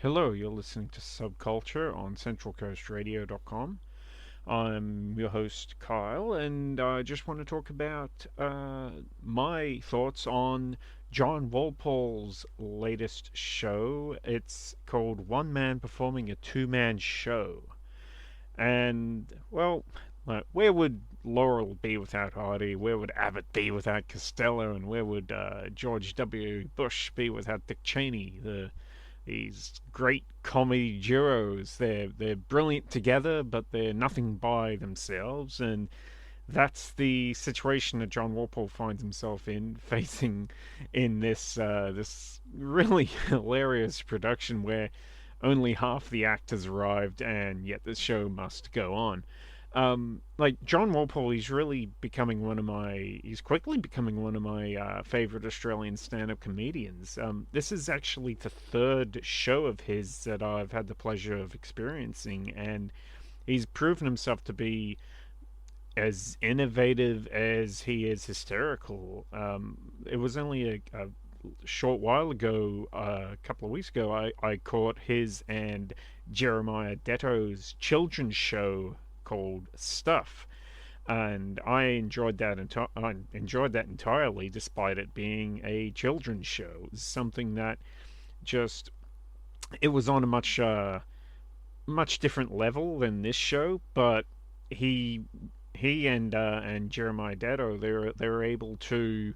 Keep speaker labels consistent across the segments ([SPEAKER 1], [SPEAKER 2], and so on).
[SPEAKER 1] Hello, you're listening to Subculture on centralcoastradio.com. I'm your host, Kyle, and I just want to talk about my thoughts on Jon Walpole's latest show. It's called One Man Performing a Two-Man Show. And, well, where would Laurel be without Hardy? Where would Abbott be without Costello? And where would George W. Bush be without Dick Cheney? These great comedy duos. They're brilliant together, but they're nothing by themselves, and that's the situation that Jon Walpole finds himself in, facing in this really hilarious production where only half the actors arrived, and yet the show must go on. Like Jon Walpole, he's quickly becoming one of my favorite Australian stand-up comedians. This is actually the third show of his that I've had the pleasure of experiencing, and he's proven himself to be as innovative as he is hysterical. It was only a short while ago, a couple of weeks ago, I caught his and Jeremiah Detto's children's show called Stuff, and I enjoyed that entirely, despite it being a children's show. It's something that just it was on a much different level than this show, but he and Jeremiah Detto, they were able to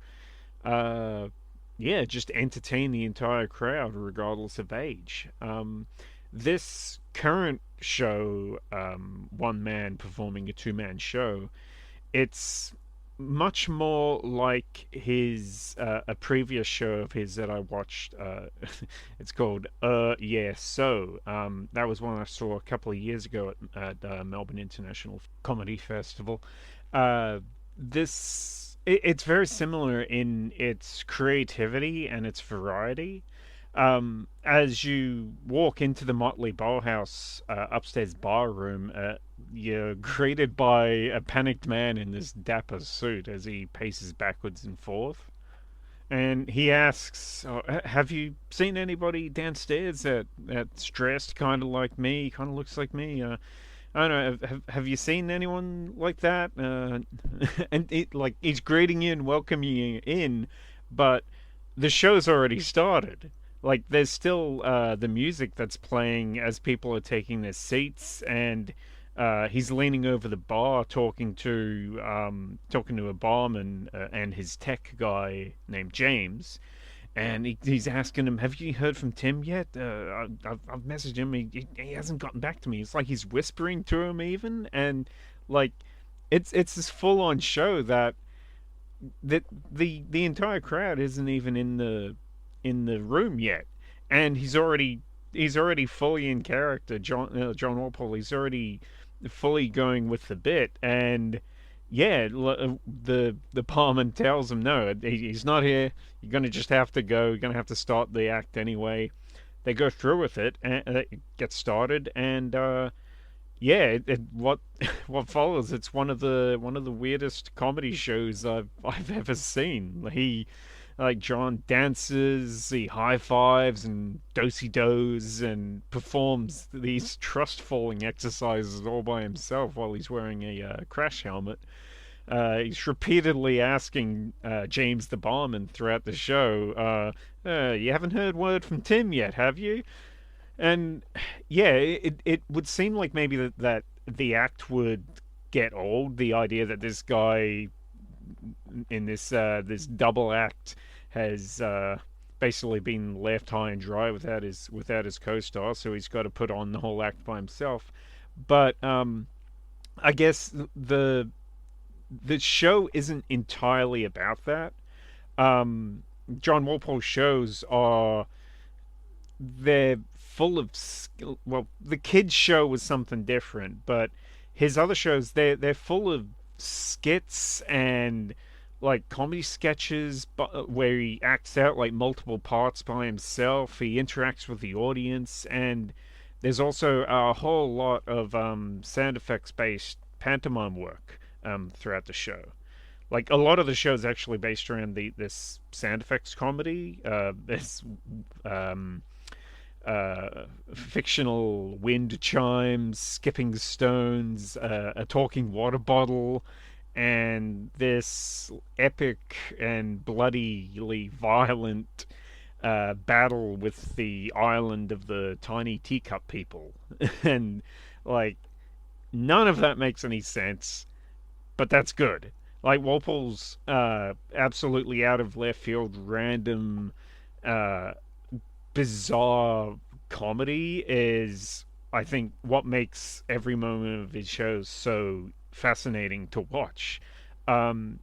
[SPEAKER 1] uh, yeah, just entertain the entire crowd regardless of age. This current show, one man performing a two-man show, it's much more like his a previous show of his that I watched. It's called Yeah So. That was one I saw a couple of years ago at Melbourne International Comedy Festival. It's very similar in its creativity and its variety. As you walk into the Motley Bauhaus upstairs bar room, you're greeted by a panicked man in this dapper suit as he paces backwards and forth. And he asks, "Have you seen anybody downstairs that's dressed kind of like me, kind of looks like me? I don't know. Have you seen anyone like that?" And like he's greeting you and welcoming you in, but the show's already started. Like there's still the music that's playing as people are taking their seats, and he's leaning over the bar talking to a barman and his tech guy named James, and he's asking him, "Have you heard from Tim yet? I've messaged him. He hasn't gotten back to me." It's like he's whispering to him even, and like it's this full on show that the entire crowd isn't even in the room yet, and he's already fully in character. Jon Walpole. He's already fully going with the bit, and yeah, the barman tells him no, he's not here. You're gonna just have to go. You're gonna have to start the act anyway. They go through with it and it gets started, and yeah, what what follows? It's one of the weirdest comedy shows I've ever seen. Like John dances, he high fives and dosey does, and performs these trust falling exercises all by himself while he's wearing a crash helmet. He's repeatedly asking James the barman throughout the show, "You haven't heard word from Tim yet, have you?" And yeah, it would seem like maybe that the act would get old. The idea that this guy in this double act has basically been left high and dry without his co-star, so he's got to put on the whole act by himself. But I guess the show isn't entirely about that. Um, John Walpole's shows are they're full of skill. Well, the kids show was something different, but his other shows they're full of skits and like comedy sketches, but where he acts out like multiple parts by himself. He interacts with the audience, and there's also a whole lot of sound effects based pantomime work throughout the show. Like a lot of the show is actually based around this sound effects comedy. There's uh, fictional wind chimes, skipping stones, a talking water bottle, and this epic and bloodily violent battle with the island of the tiny teacup people. And, like, none of that makes any sense, but that's good. Like, Walpole's absolutely out of left field, random, uh, bizarre comedy is, I think, what makes every moment of his shows so fascinating to watch. Um,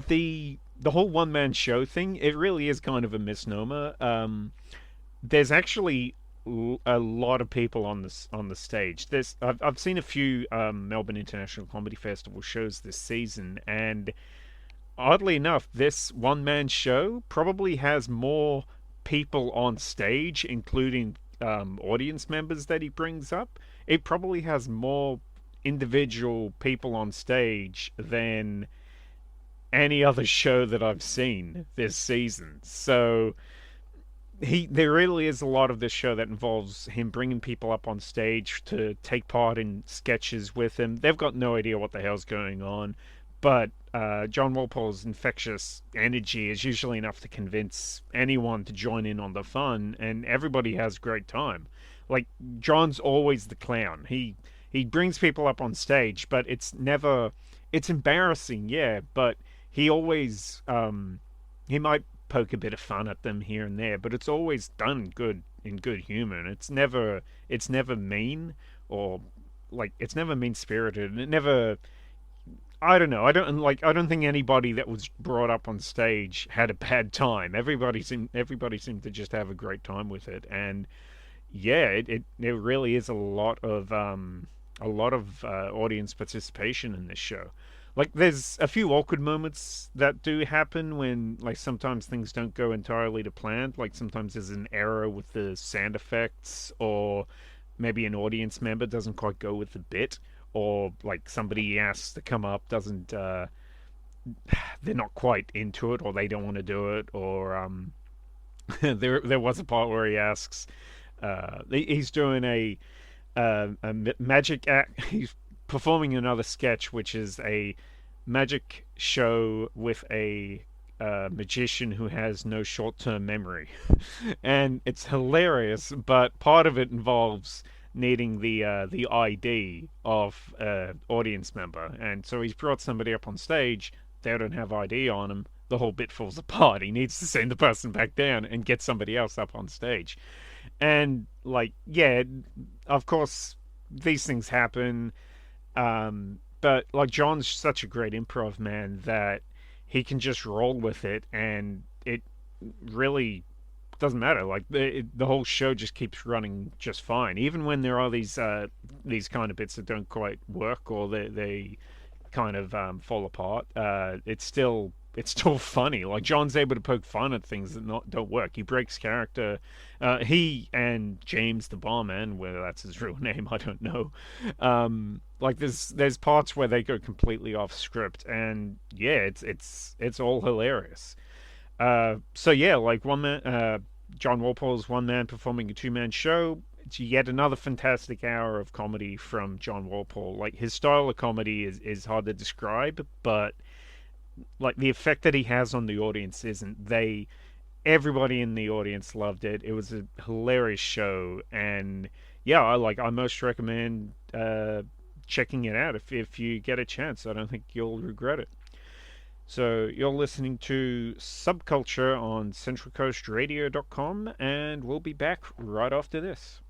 [SPEAKER 1] the whole one man show thing, it really is kind of a misnomer. There's actually a lot of people on the stage. I've seen a few Melbourne International Comedy Festival shows this season, and oddly enough, this one man show probably has more people on stage, including audience members that he brings up. It probably has more individual people on stage than any other show that I've seen this season. So there really is a lot of this show that involves him bringing people up on stage to take part in sketches with him. They've got no idea what the hell's going on, but Jon Walpole's infectious energy is usually enough to convince anyone to join in on the fun, and everybody has a great time. Like, John's always the clown. He brings people up on stage, but it's embarrassing, yeah, but he always he might poke a bit of fun at them here and there, but it's always done good in good humor. And it's never mean, or like, it's never mean spirited, and it never. I don't know. I don't think anybody that was brought up on stage had a bad time. Everybody seemed to just have a great time with it, and yeah, it really is a lot of audience participation in this show. Like, there's a few awkward moments that do happen when, like, sometimes things don't go entirely to plan. Like, sometimes there's an error with the sound effects, or maybe an audience member doesn't quite go with the bit, or like somebody asks to come up doesn't they're not quite into it, or they don't want to do it, or there was a part where he asks he's doing a magic act. He's performing another sketch, which is a magic show with a magician who has no short-term memory, and it's hilarious. But part of it involves needing the ID of audience member, and so he's brought somebody up on stage. They don't have ID on them. The whole bit falls apart. He needs to send the person back down and get somebody else up on stage. And, like, yeah, of course, these things happen. But, like, John's such a great improv man that he can just roll with it, and it really doesn't matter. Like, the whole show just keeps running just fine, even when there are these kind of bits that don't quite work, or they kind of fall apart. It's still funny. Like, John's able to poke fun at things that don't work. He breaks character. He and James the barman, whether that's his real name, I don't know. Like, there's parts where they go completely off script, and yeah, it's all hilarious. So yeah, like, Jon Walpole's one man performing a two man show. It's yet another fantastic hour of comedy from Jon Walpole. Like, his style of comedy is hard to describe, but, like, the effect that he has on the audience isn't. Everybody in the audience loved it. It was a hilarious show, and yeah, I most recommend checking it out if you get a chance. I don't think you'll regret it. So you're listening to Subculture on centralcoastradio.com, and we'll be back right after this.